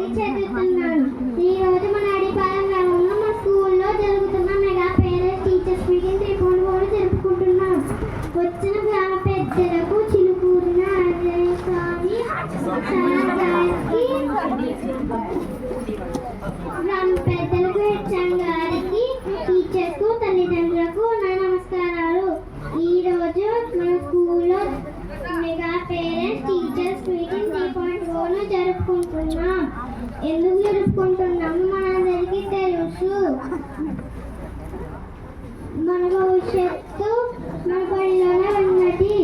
తరగతి చదువుతున్నాను. ఈ రోజు మన అడిపాలెం గ్రామంలో మా స్కూల్లో జరుగుతున్న మెగా పేరెంట్స్ టీచర్స్ మీటింగ్ 3.0 జరుపుకుంటున్నాం. వచ్చిన గ్రామ పెద్దలకు చిలుకూరిన స్వామి గ్రామ పెద్దలకు హెచ్ఎం గారికి టీచర్స్కు తల్లిదండ్రులకు నా నమస్కారాలు. ఈ రోజు మన స్కూల్లో మెగా పేరెంట్స్ టీచర్స్ మీటింగ్ 3.0 జరుపుకుంటున్నాం. ఎందుకు జరుపుకుంటున్నాము మనందరికీ తెలుసు. మన భవిష్యత్తు మన బడిలోనే ఉన్నది.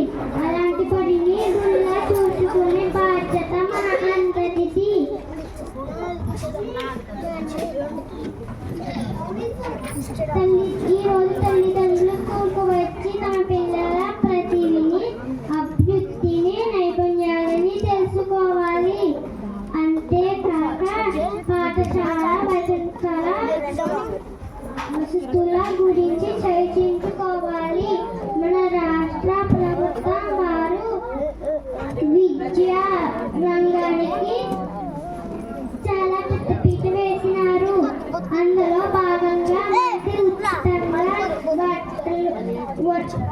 అలాంటి బడిని గుళ్ళ చూసుకునే బాధ్యత మన అందరిది. ఈ రోజు తల్లిదండ్రులు స్కూల్కు వచ్చి తమ పిల్లల ప్రతిభని, అభివృద్ధిని, నైపుణ్యాలని తెలుసుకోవాలి. అంతేకాక పాఠశాల వసతుల గురించి చర్చించుకోవాలి. మన రాష్ట్ర ప్రభుత్వం వారు విద్యా రంగానికి చాలా పెద్దపీట వేసినారు. అందులో భాగంగా ఉచితంగా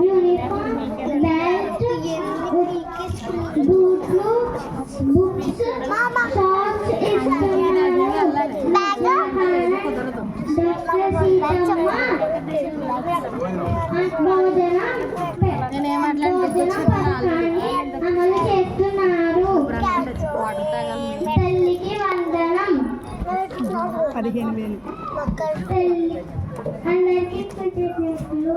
యూనిఫామ్, బ్యాగ్స్, బూట్లు, బుక్స్, సాక్స్ ఇస్తున్నారు. అమలు చేస్తున్నారు. తల్లికి వందనం. 15,000 అందరికీ కృతజ్ఞతలు.